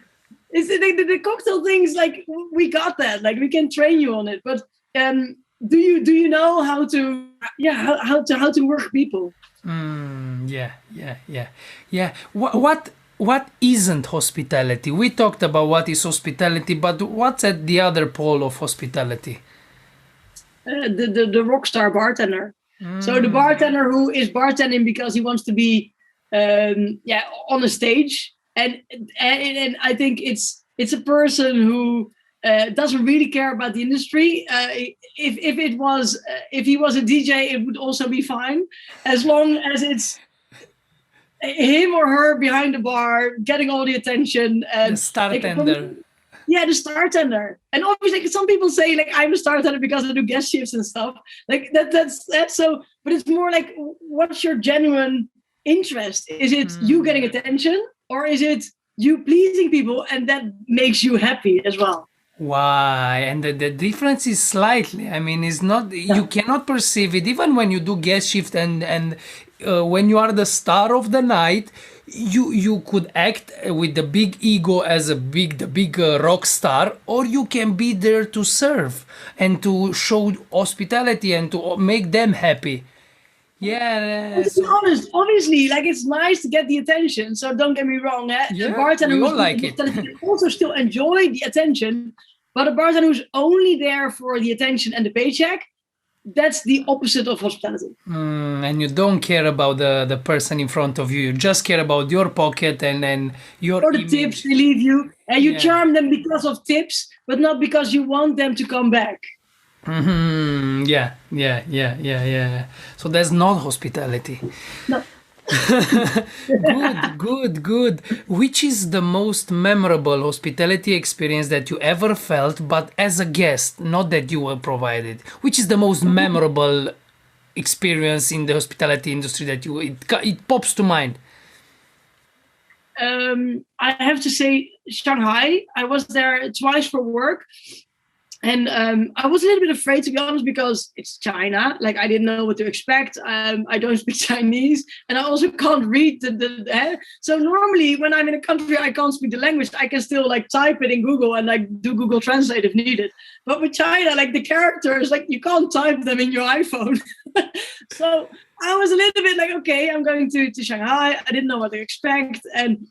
it's the cocktail things, like, we got that. Like, we can train you on it. But do you know how to work people? What isn't hospitality? We talked about what is hospitality, but what's at the other pole of hospitality? The rock star bartender. So the bartender who is bartending because he wants to be on a stage, and I think it's a person who doesn't really care about the industry. If he was a DJ, it would also be fine, as long as it's him or her behind the bar getting all the attention. And the star tender. The star tender. And obviously, some people say, like, I'm a star tender because I do guest shifts and stuff. Like, that's so. But it's more like, what's your genuine interest? Is it you getting attention, or is it you pleasing people, and that makes you happy as well? Why? And the difference is slightly. I mean, it's not, you cannot perceive it even when you do guest shift and when you are the star of the night. You could act with the big ego as the big rock star, or you can be there to serve and to show hospitality and to make them happy. Yeah. To be honest, obviously, like it's nice to get the attention. So don't get me wrong. Yeah, a bartender we all who's like it. can also still enjoy the attention, but a bartender who's only there for the attention and the paycheck, that's the opposite of hospitality. And you don't care about the person in front of you. You just care about your pocket and your Or the image. tips they leave you, and you Yeah. charm them because of tips, but not because you want them to come back. Yeah. So that's not hospitality. No. Good. Which is the most memorable hospitality experience that you ever felt, but as a guest, not that you were provided? Which is the most memorable experience in the hospitality industry that it pops to mind? I have to say Shanghai. I was there twice for work. And I was a little bit afraid, to be honest, because it's China. Like, I didn't know what to expect. I don't speak Chinese, and I also can't read So normally, when I'm in a country I can't speak the language, I can still like type it in Google and like do Google Translate if needed. But with China, like the characters, like you can't type them in your iPhone. So I was a little bit like, okay, I'm going to Shanghai. I didn't know what to expect, and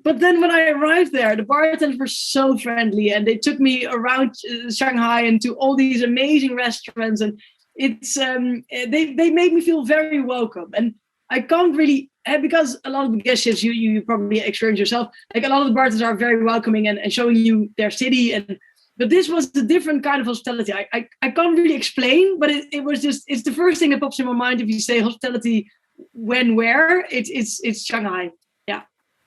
but then when I arrived there, the bartenders were so friendly, and they took me around Shanghai and to all these amazing restaurants, and it's they made me feel very welcome. And I can't really, because a lot of the guest shifts you probably experience yourself, like a lot of the bartenders are very welcoming and showing you their city, but this was a different kind of hospitality. I can't really explain, but it was just, it's the first thing that pops in my mind if you say hospitality where it's Shanghai.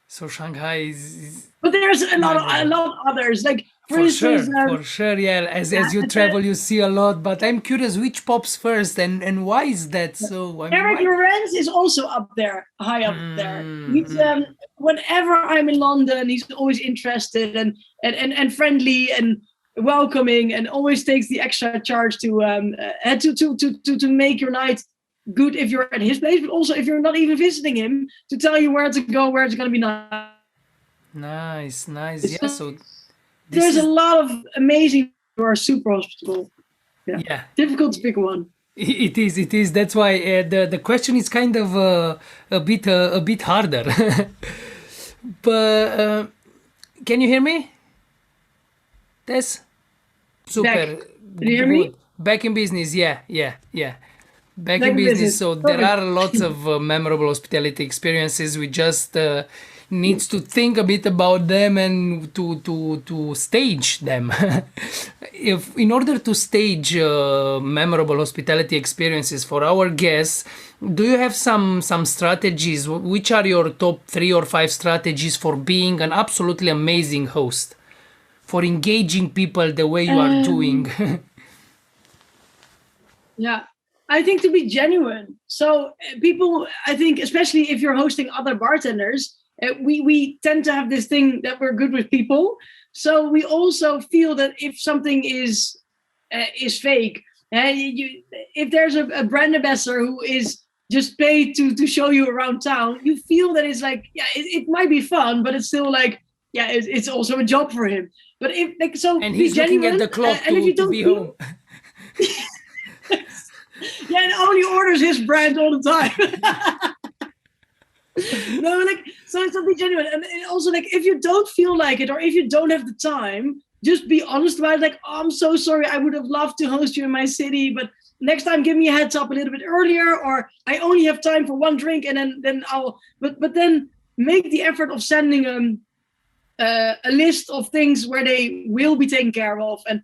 So Shanghai is But there's a lot of others. Like for instance, for sure, yeah. As you travel, you see a lot. But I'm curious, which pops first, and why is that so? I mean, Eric Lorenz is also up there, high up there. He's whenever I'm in London, he's always interested and friendly and welcoming, and always takes the extra charge to make your night good if you're at his place, but also if you're not even visiting him, to tell you where to go, where it's going to be nice. Yeah, so there's a lot of amazing who are super hospitable. Yeah. Difficult to pick one. It is. That's why the question is kind of a bit harder. But can you hear me? Tess? Super. Can you hear me? Back in business, yeah. Back in business. So there are lots of memorable hospitality experiences. We just needs to think a bit about them and to stage them. If in order to stage memorable hospitality experiences for our guests, do you have some strategies? Which are your top 3 or 5 strategies for being an absolutely amazing host, for engaging people the way you are doing? Yeah. I think to be genuine. So people, I think, especially if you're hosting other bartenders, we tend to have this thing that we're good with people. So we also feel that if something is fake, if there's a brand ambassador who is just paid to show you around town, you feel that it's like, it might be fun, but it's still like, it's also a job for him. But if like so, and he's looking at the clock and if you don't be home. Yeah, and only orders his brand all the time. No, like so be genuine, and also like if you don't feel like it or if you don't have the time, just be honest about it. Like, oh, I'm so sorry, I would have loved to host you in my city, but next time give me a heads up a little bit earlier, or I only have time for one drink, and then I'll. But then make the effort of sending a list of things where they will be taken care of, and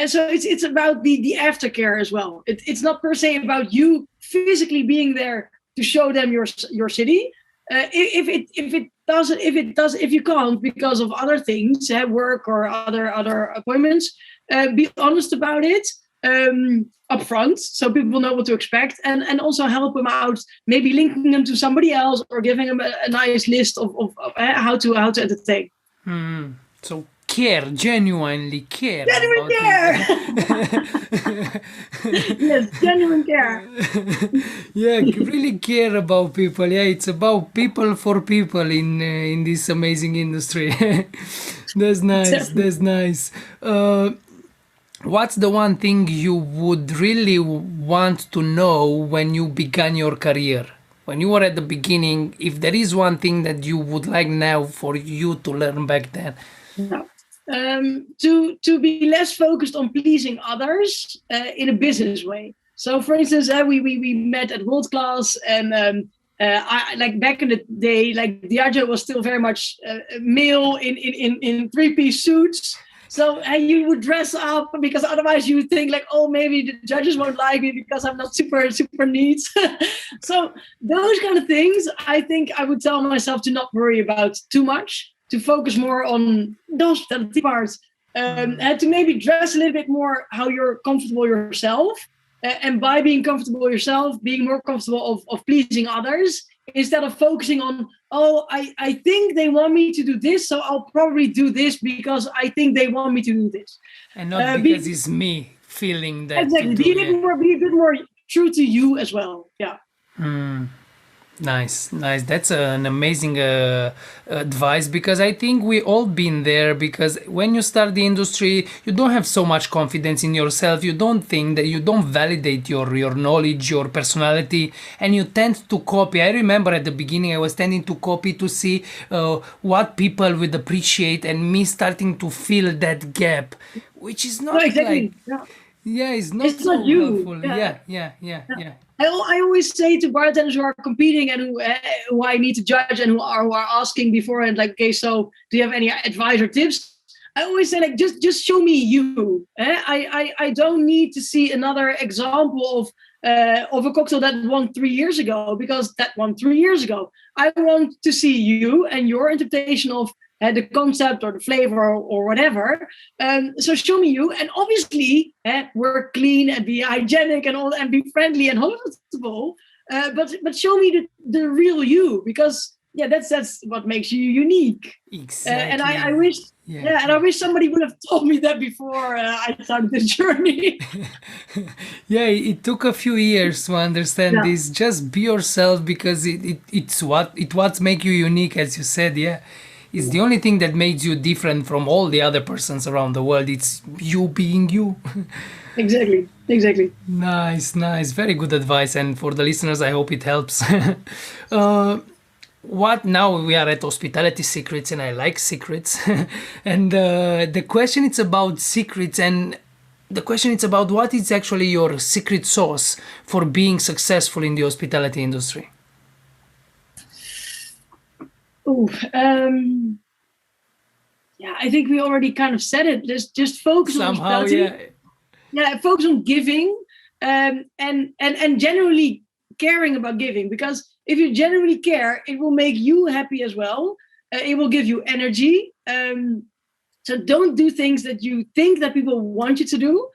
so it's about the aftercare as well. It's not per se about you physically being there to show them your city. If you can't because of other things, work or other appointments, be honest about it upfront, so people know what to expect, and also help them out, maybe linking them to somebody else or giving them a nice list of how to entertain. So genuinely care. Genuine care. Yes, genuine care. Yeah, really care about people. Yeah, it's about people for people in this amazing industry. That's nice. Definitely. That's nice. What's the one thing you would really want to know when you began your career? When you were at the beginning, if there is one thing that you would like now for you to learn back then. No. To be less focused on pleasing others in a business way. So, for instance, we met at World Class, and I like back in the day, like Diageo was still very much male in 3-piece suits. So you would dress up because otherwise you would think like, oh, maybe the judges won't like me because I'm not super neat. So those kind of things, I think I would tell myself to not worry about too much, to focus more on the hospitality part, and to maybe dress a little bit more how you're comfortable yourself. And by being comfortable yourself, being more comfortable of pleasing others, instead of focusing on, oh, I think they want me to do this, so I'll probably do this because I think they want me to do this. And not because it's me feeling that. Exactly. Be a bit more true to you as well. Yeah. Nice. That's an amazing advice, because I think we all been there, because when you start the industry, you don't have so much confidence in yourself. You don't think that, you don't validate your knowledge, your personality, and you tend to copy. I remember at the beginning I was tending to copy to see what people would appreciate, and me starting to fill that gap, which is not exactly. like... Yeah, it's not it's not you. helpful. Yeah. I always say to bartenders who are competing and who I need to judge and who are asking beforehand, like, okay, so do you have any advice or tips? I always say, like, just show me you. I don't need to see another example of a cocktail that won 3 years ago, because that won 3 years ago. I want to see you and your interpretation of the concept or the flavor or whatever. So show me you, and obviously work clean and be hygienic and all, and be friendly and hospitable. But show me the real you, because that's what makes you unique. Exactly. And I wish, and I wish somebody would have told me that before I started this journey. Yeah, it took a few years to understand this. Just be yourself, because it's what makes you unique, as you said. Yeah. It's the only thing that makes you different from all the other persons around the world. It's you being you. Exactly. Nice. Very good advice. And for the listeners, I hope it helps. What now we are at Hospitality Secrets, and I like secrets. And the question is about secrets, and the question is about what is actually your secret sauce for being successful in the hospitality industry. I think we already kind of said it. Just focus on hospitality. Focus on giving, and genuinely caring about giving. Because if you genuinely care, it will make you happy as well. It will give you energy. So don't do things that you think that people want you to do,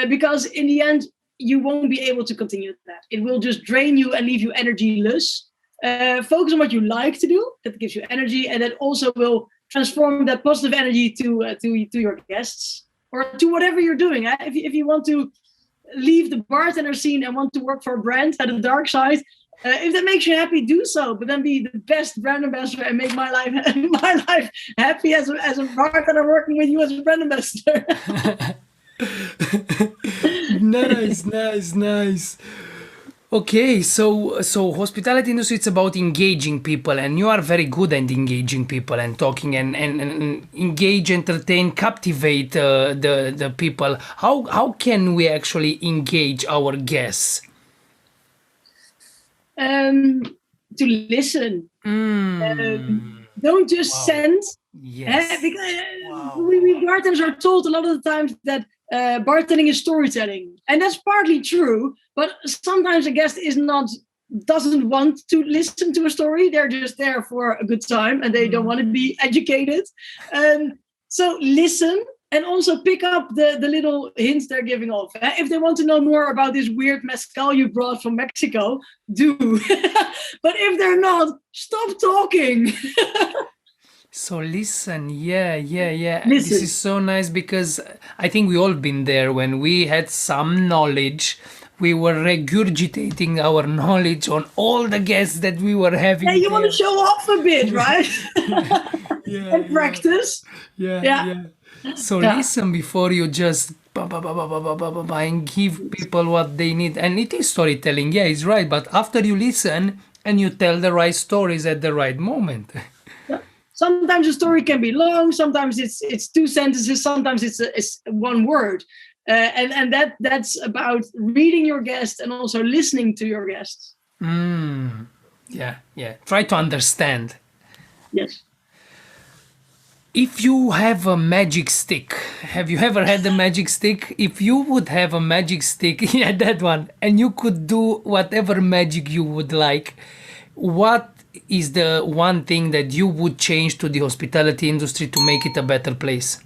because in the end, you won't be able to continue that. It will just drain you and leave you energyless. Focus on what you like to do, that gives you energy, and that also will transform that positive energy to your guests, or to whatever you're doing. If you want to leave the bartender scene and want to work for a brand at the dark side, if that makes you happy, do so. But then be the best brand ambassador and make my life happy as a bartender working with you as a brand ambassador. Nice. Okay, so hospitality industry, it's about engaging people, and you are very good at engaging people and talking and engage, entertain, captivate the people. How can we actually engage our guests? To listen. Don't just send. Yes. Because we bartenders are told a lot of the times that bartending is storytelling, and that's partly true. But sometimes a guest doesn't want to listen to a story. They're just there for a good time, and they don't want to be educated. So listen, and also pick up the little hints they're giving off. If they want to know more about this weird mezcal you brought from Mexico, do. But if they're not, stop talking. So listen, yeah. This Listen. is so nice because I think we all been there when we had some knowledge. We were regurgitating our knowledge on all the guests that we were Yeah, having you want to there. show off a bit, right? Yeah, And practice. Yeah. yeah. So Yeah. listen before you just and give people what they need. And it is storytelling, yeah, it's right. But after you listen and you tell the right stories at the right moment. Yeah. Sometimes a story can be long. Sometimes it's two sentences. Sometimes it's one word. And that's about reading your guest and also listening to your guests. Yeah. Try to understand. Yes. If you have a magic stick, have you ever had a magic stick? If you would have a magic stick, yeah, that one, and you could do whatever magic you would like, what is the one thing that you would change to the hospitality industry to make it a better place?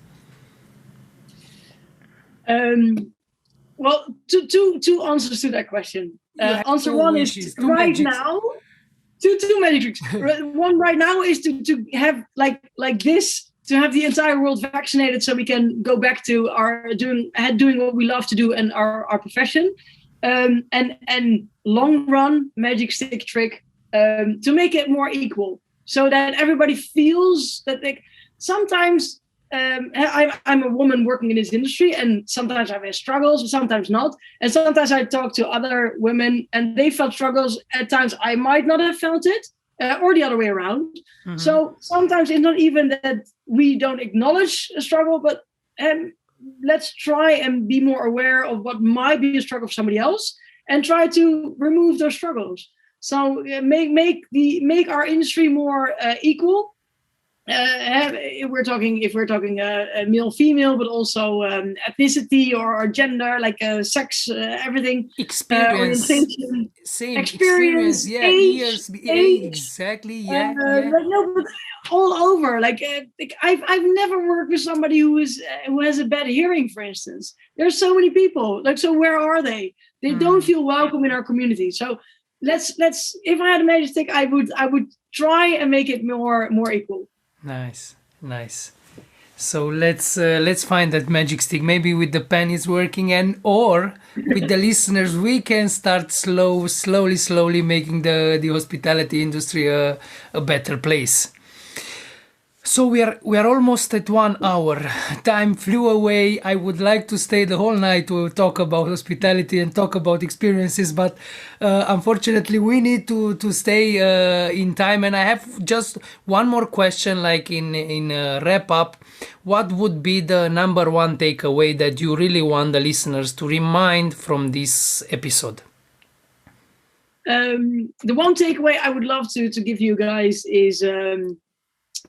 Well, two answers to that question. You have Answer two one wishes, is two right magics. now. Two magic tricks. One right now is to have like this, to have the entire world vaccinated so we can go back to our doing what we love to do and our profession. And long run magic stick trick to make it more equal, so that everybody feels that they sometimes. I'm a woman working in this industry, and sometimes I've had struggles, sometimes not. And sometimes I talk to other women, and they felt struggles. At times, I might not have felt it, or the other way around. Mm-hmm. So sometimes it's not even that we don't acknowledge a struggle, but let's try and be more aware of what might be a struggle for somebody else, and try to remove those struggles. So make our industry more equal. If we're talking male female, but also ethnicity or gender, like sex, everything, experience, orientation, same experience, yeah, age, exactly, yeah. No, but all over. I've never worked with somebody who has a bad hearing, for instance. There's so many people. So where are they? They don't feel welcome in our community. So let's if I had a magic stick, I would try and make it more equal. Nice. So let's find that magic stick. Maybe with the pen is working, or with the listeners, we can start slowly making the hospitality industry a better place. So we are almost at 1 hour. Time flew away. I would like to stay the whole night to talk about hospitality and talk about experiences, but unfortunately we need to stay in time. And I have just one more question, like in wrap up. What would be the number one takeaway that you really want the listeners to remind from this episode? The one takeaway I would love to give you guys is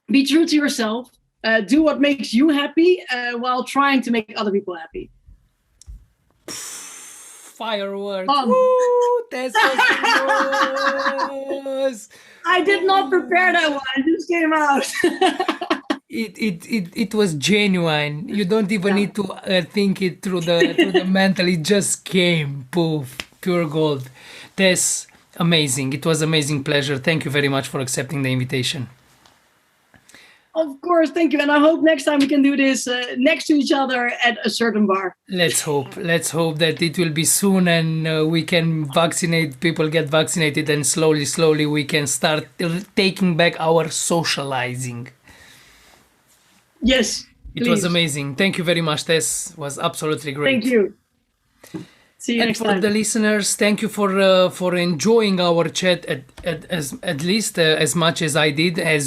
be true to yourself. Do what makes you happy while trying to make other people happy. Fireworks! Woo! Tess Posthumus! I did not prepare that one. It just came out. It was genuine. You don't even need to think it through the mental. It just came. Poof! Pure gold. Tess, amazing. It was amazing pleasure. Thank you very much for accepting the invitation. Of course, thank you. And I hope next time we can do this next to each other at a certain bar. Let's hope that it will be soon, and we can people get vaccinated, and slowly we can start taking back our socializing. Yes, please. It was amazing. Thank you very much, Tess. It was absolutely great. Thank you. See you next time. And for the listeners, thank you for enjoying our chat at least as much as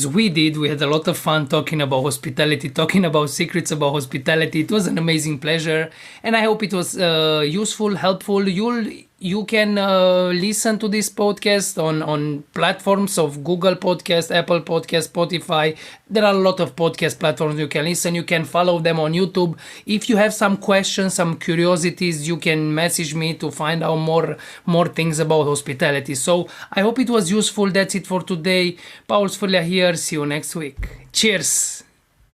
we did. We had a lot of fun talking about hospitality, talking about secrets about hospitality. It was an amazing pleasure, and I hope it was useful, helpful. You can listen to this podcast on platforms of Google Podcast, Apple Podcast, Spotify. There are a lot of podcast platforms you can listen. You can follow them on YouTube. If you have some questions, some curiosities, you can message me to find out more things about hospitality. So I hope it was useful. That's it for today. Paul Sfârlea here. See you next week. Cheers.